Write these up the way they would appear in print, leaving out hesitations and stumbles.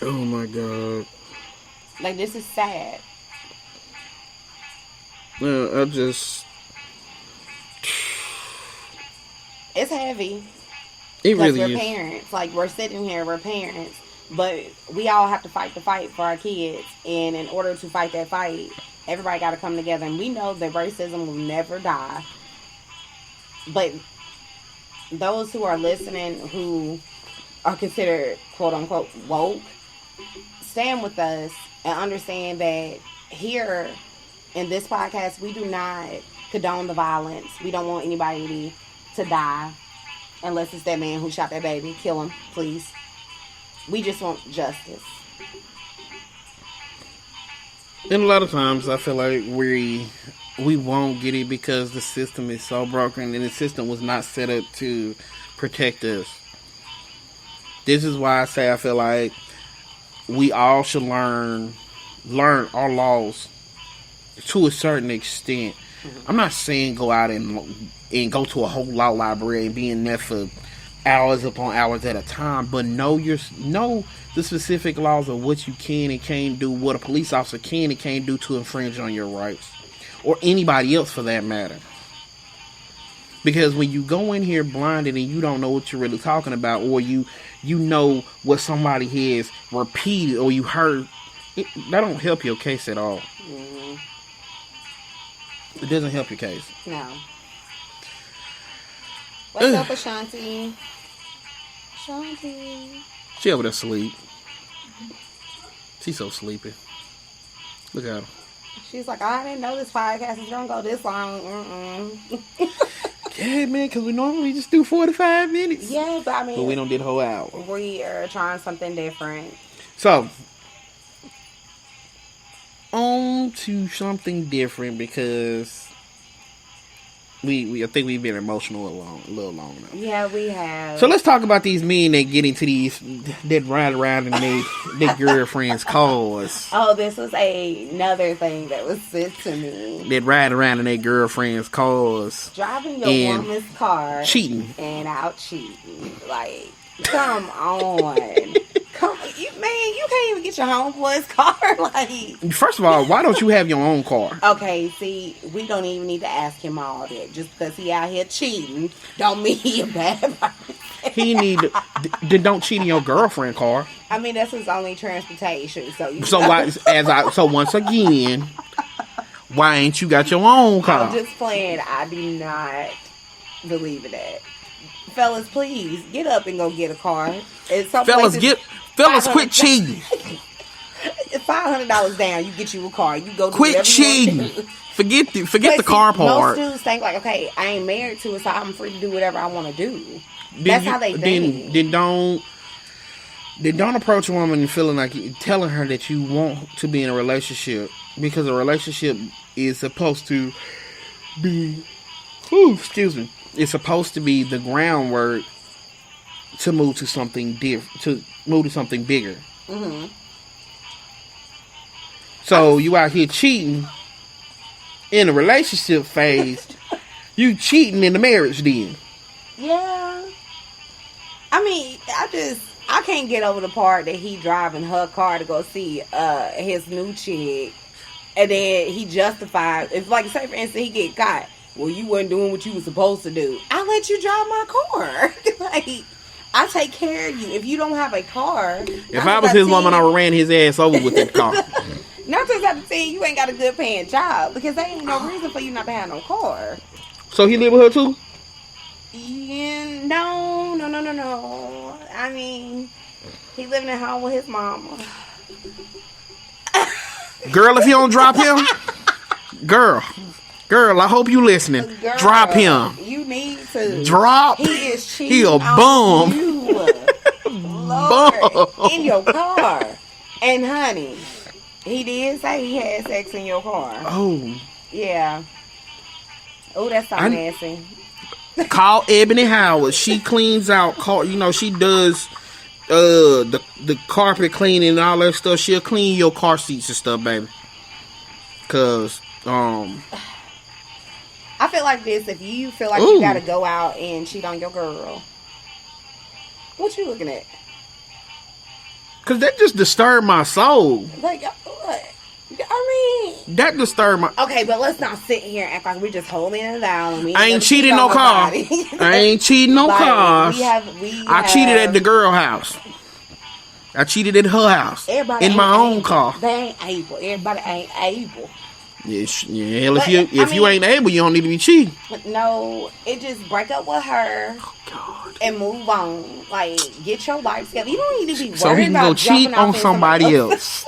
Oh my god. Like, this is sad. I just. It's heavy It because really we're is. parents. Like, we're sitting here, we're parents, but we all have to fight the fight for our kids. And in order to fight that fight, everybody got to come together. And we know that racism will never die. But those who are listening, who are considered quote unquote woke, stand with us and understand that here in this podcast, we do not condone the violence. We don't want anybody to die unless it's that man who shot that baby. Kill him, please. We just want justice. And a lot of times I feel like we won't get it because the system is so broken and the system was not set up to protect us. This is why I say I feel like we all should learn our laws to a certain extent. I'm not saying go out and go to a whole law library and be in there for hours upon hours at a time, but know the specific laws of what you can and can't do, what a police officer can and can't do to infringe on your rights, or anybody else for that matter. Because when you go in here blinded and you don't know what you're really talking about, or you know what somebody has repeated or you heard, that don't help your case at all. Mm-hmm. It doesn't help your case. No. What's up, Ashanti? Ashanti. She over there asleep. She's so sleepy. Look at her. She's like, I didn't know this podcast was gonna go this long. Yeah, man, because we normally just do 45 minutes. Yeah, but I mean, but we don't did a whole hour. We are trying something different. So, on to something different because I think we've been emotional a little long now. Yeah, we have. So let's talk about these men that get into that ride around in their girlfriend's cars. Oh, this was another thing that was sent to me. That ride around in their girlfriend's cars. Driving your woman's car. Cheating. And out cheating. Like, come on. Come on. You can't even get your homeboy's car. Like, first of all, why don't you have your own car? Okay, see, we don't even need to ask him all that. Just because he out here cheating, don't mean he a bad person. He don't cheat in your girlfriend car. I mean, that's his only transportation. So once again, why ain't you got your own car? I'm just playing. I do not believe in that. Fellas, please get up and go get a car. Fellas, quit cheating. $500 down, you get you a car. You go do quit cheating. Forget the car part. Most dudes think like, okay, I ain't married to it, so I'm free to do whatever I want to do. That's how they think. Then don't approach a woman feeling like telling her that you want to be in a relationship, because a relationship is supposed to be. It's supposed to be the groundwork to move to something different, to move to something bigger. Mm-hmm. So you out here cheating in the relationship phase. You cheating in the marriage then. Yeah. I mean, I can't get over the part that he driving her car to go see his new chick, and then he justified. If, like, say for instance, he get caught. Well, you wasn't doing what you was supposed to do. I'll let you drive my car. Like, I take care of you. If you don't have a car, if I was his woman, I would ran his ass over with that car. Not just have to tell you ain't got a good paying job, because there ain't no reason for you not to have no car. So he live with her too? Yeah, no. I mean, he living at home with his mama. Girl, if you don't drop him, girl, I hope you listening. Girl, drop him. You need to drop. He is cheating. He a bum. Lord, in your car. And honey, he did say he had sex in your car. Oh. Yeah. Oh, that's so nasty. Call Ebony Howard. She cleans out car. You know, she does the carpet cleaning and all that stuff. She'll clean your car seats and stuff, baby. Cause I feel like this. If you feel like you gotta go out and cheat on your girl, what you looking at? Cause that just disturbed my soul. Like, what? I mean, that disturbed my. Okay, but let's not sit here and act like we're just holding it down. And we I ain't cheating no car. I ain't cheating no cars. I cheated at the girl house. I cheated at her house. Everybody in my own car. They ain't able. Everybody ain't able. Yeah, hell, if you ain't able, you don't need to be cheating. No, it just break up with her and move on. Like, get your life together. You don't need to be worried so he can about go cheat on somebody else.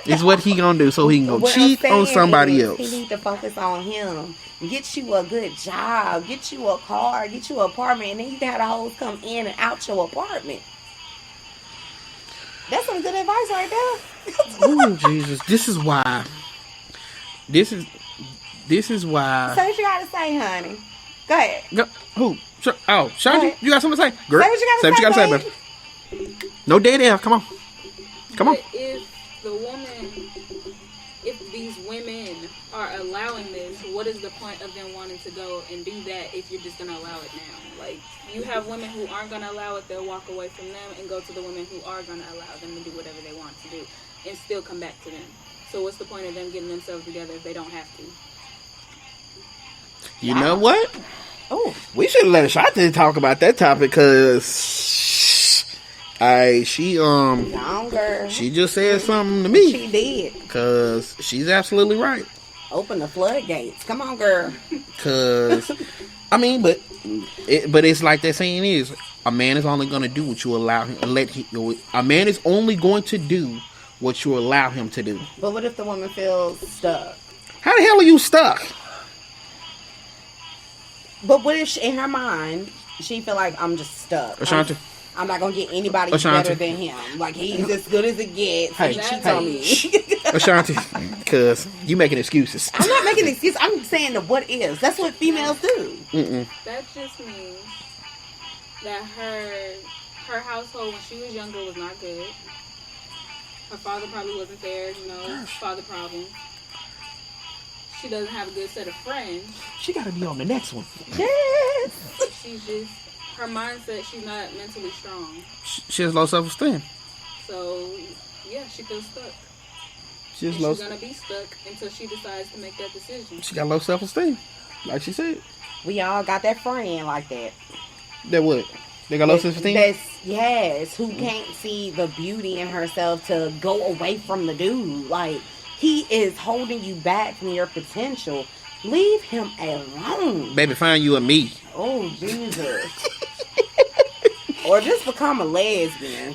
Is what he gonna do. So he can go cheat on somebody else. He need to focus on him. Get you a good job. Get you a car. Get you an apartment. And then you can have the hoes come in and out your apartment. That's some good advice right there. Oh, Jesus. This is why. This is why. Say what you gotta say, honey. Go ahead. Who? Oh, Shanti, you got something to say? Girl, say what you gotta say, baby. No dead air. Come on. But if these women are allowing this, what is the point of them wanting to go and do that if you're just gonna allow it now? Like, you have women who aren't gonna allow it, they'll walk away from them and go to the women who are gonna allow them to do whatever they want to do and still come back to them. So what's the point of them getting themselves together if they don't have to? You know what? Oh, we should let Shanti talk about that topic because she just said something to me. She did. Because she's absolutely right. Open the floodgates. Come on, girl. Because I mean, but it's like that saying is, a man is only going to do what you allow him. A man is only going to do what you allow him to do. But what if the woman feels stuck? How the hell are you stuck? But what if in her mind she feel like I'm just stuck? Ashanti. I'm not gonna get anybody better than him. Like, he's as good as it gets. Hey, he cheats on me. Ashanti, because you making excuses. I'm not making excuses. I'm saying the what ifs. That's what females do. That just means that her household when she was younger was not good. Her father probably wasn't there, father problems. She doesn't have a good set of friends. She gotta be on the next one. Yes. She's just, her mindset, she's not mentally strong. She has low self-esteem. So, yeah, she feels stuck. She's gonna be stuck until she decides to make that decision. She got low self-esteem, like she said. We all got that friend like that. That what? They got low self-esteem? Yes, who can't see the beauty in herself to go away from the dude. Like, he is holding you back from your potential. Leave him alone. Baby, find you a me. Oh, Jesus. Or just become a lesbian.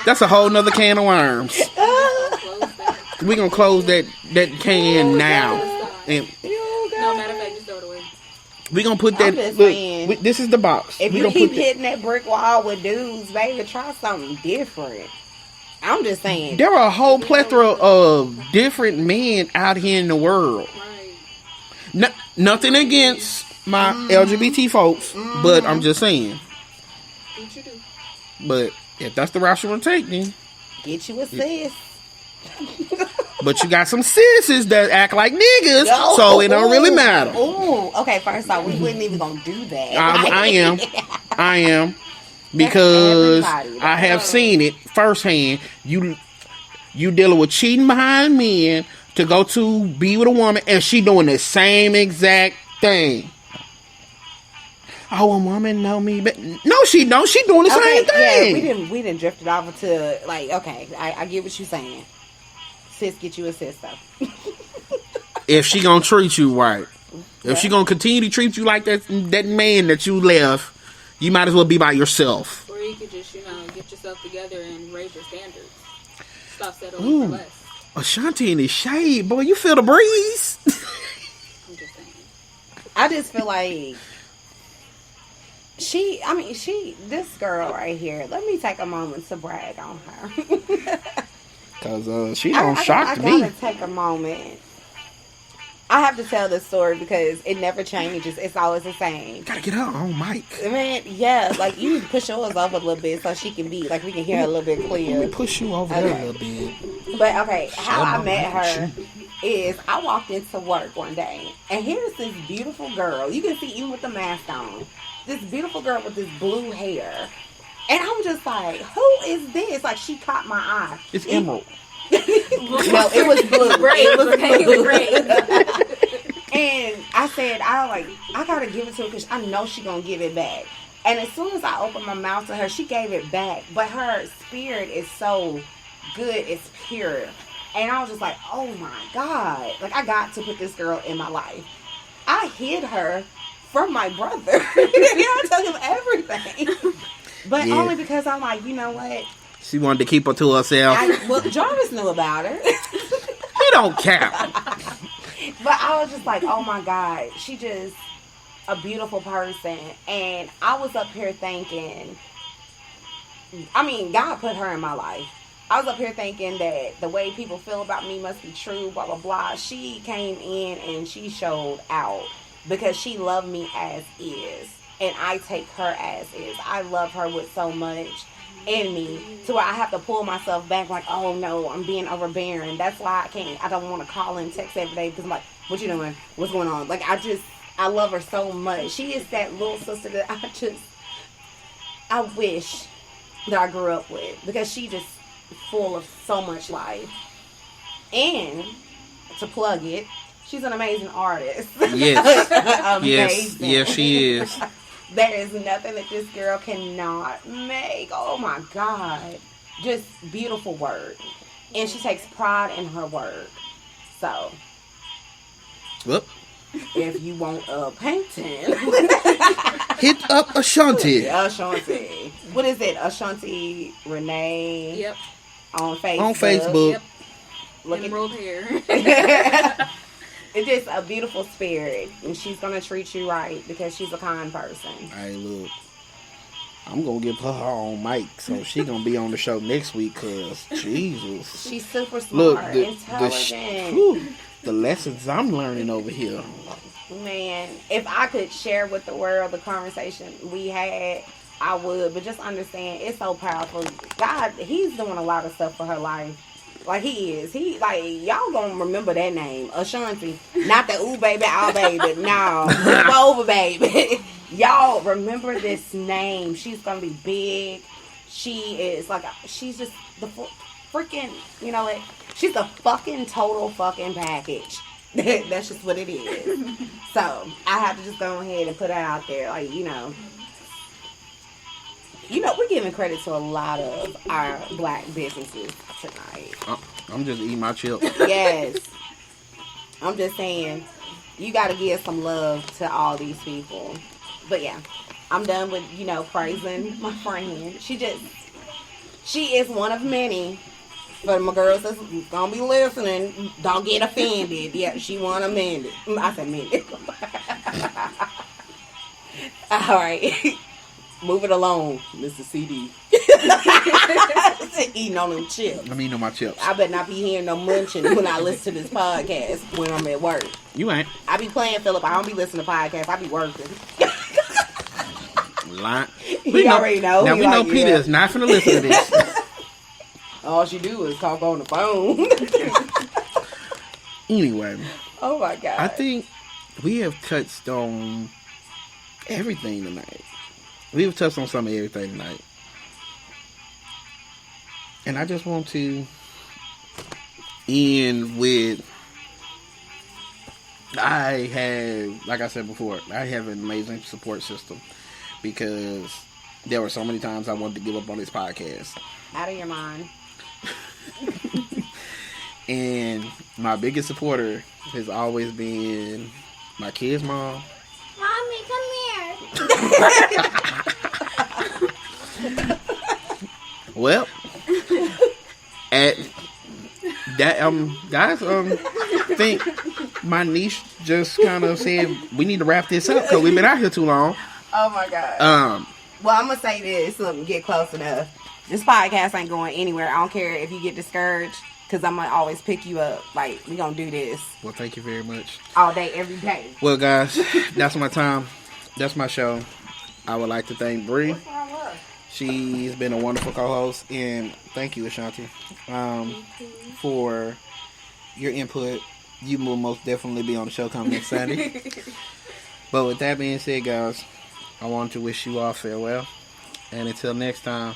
That's a whole nother can of worms. We're gonna close that can now. And no, matter of fact, just throw it away. We're gonna put that. Look, this is the box. If you keep hitting that brick wall with dudes, baby, try something different. I'm just saying. There are a whole plethora of different men out here in the world. Right. Nothing against my LGBT folks, but I'm just saying. What you do? But if that's the route you want to take, then get you a sis. But you got some sisses that act like niggas, so it don't really matter. Ooh, okay. First off, we wasn't even gonna do that. I am. Because I have seen it firsthand. You dealing with cheating behind men to go to be with a woman, and she doing the same exact thing. Oh, a woman know me, but no, she don't. She doing the same thing. Yeah, we didn't drift it off to like. Okay, I get what you're saying. Sis, get you a sis though. If she gonna treat you right, if she gonna continue to treat you like that man that you left. You might as well be by yourself. Or you could just, get yourself together and raise your standards. Stop settling for less. Ashanti in the shade, boy. You feel the breeze. I'm just saying. I just feel like this girl right here. Let me take a moment to brag on her. Because she don't shock me. I gotta take a moment. I have to tell this story because it never changes. It's always the same. Gotta get her on mic. Man, yeah, like you need to push yours over a little bit so she can be, like we can hear her a little bit clear. Let me push you over there a little bit. But okay, how I met her is I walked into work one day and here's this beautiful girl. You can see even with the mask on. This beautiful girl with this blue hair. just like, who is this? Like, she caught my eye. It's emerald. No, it was blue. It was blue. And I said, I gotta give it to her because I know she gonna give it back. And as soon as I opened my mouth to her, she gave it back. But her spirit is so good, it's pure. And I was just like, oh my God. Like, I got to put this girl in my life. I hid her from my brother. I told him everything. But only because I'm like, you know what? She wanted to keep her to herself. Well, Jarvis knew about her. He don't care. But I was just like, oh my God. She just a beautiful person. And I was up here thinking, I mean, God put her in my life. I was up here thinking that the way people feel about me must be true, blah, blah, blah. She came in and she showed out because she loved me as is. And I take her as is. I love her with so much in me to where I have to pull myself back like, oh no, I'm being overbearing. That's why I don't want to call and text every day because I'm like, what you doing? What's going on? Like, I love her so much. She is that little sister that I wish that I grew up with because she just full of so much life. And to plug it, she's an amazing artist. Yes. Amazing. Yes, she is. There is nothing that this girl cannot make. Oh my God. Just beautiful work. And she takes pride in her work. So, Whoop. if you want a painting, hit up Ashanti. Ashanti. What is it? Ashanti Renee. Yep. On Facebook. On Facebook. Yep. Look Emerald hair. It's just a beautiful spirit, and she's gonna treat you right because she's a kind person. Hey, look, I'm gonna give her own mic, so she gonna be on the show next week. Cause Jesus, She's super smart, look, intelligent. the lessons I'm learning over here. Man, if I could share with the world the conversation we had, I would. But just understand, it's so powerful. God, He's doing a lot of stuff for her life. Like, He is. Y'all gonna remember that name. Ashanti. Not the ooh baby, ah baby. No. Move over, baby. Y'all remember this name. She's gonna be big. She's just the freaking, you know what? She's the fucking total fucking package. That's just what it is. So, I have to just go ahead and put it out there. Like, we're giving credit to a lot of our black businesses tonight. I'm just eating my chips. Yes. I'm just saying, you got to give some love to all these people. But yeah, I'm done with, praising my friend. She is one of many. But my girls that's going to be listening, don't get offended. Yeah, she want to mend it. I said mend it. All right. Move it along, Mr. CD. Eating on them chips. I'm eating on my chips. I better not be hearing no munching when I listen to this podcast when I'm at work. You ain't. I be playing Philip. I don't be listening to podcasts. I be working. Lying. He already know. Now, we know Peter is not finna listen to this. All she do is talk on the phone. Anyway. Oh, my God. I think we have touched on everything tonight. We've touched on some of everything tonight. And I just want to end with, like I said before, I have an amazing support system because there were so many times I wanted to give up on this podcast. Out of your mind. And my biggest supporter has always been my kid's mom. Mommy, come here. Well, at that guys, think my niece just kind of said we need to wrap this up because we've been out here too long. Oh my God. Well, I'm gonna say this. Get close enough. This podcast ain't going anywhere. I don't care if you get discouraged because I'm gonna always pick you up. Like, we gonna do this. Well, thank you very much. All day, every day. Well, guys, that's my time. That's my show. I would like to thank Bree. She's been a wonderful co-host, and thank you, Ashanti, for your input. You will most definitely be on the show coming next Sunday. But with that being said, guys, I want to wish you all farewell, and until next time.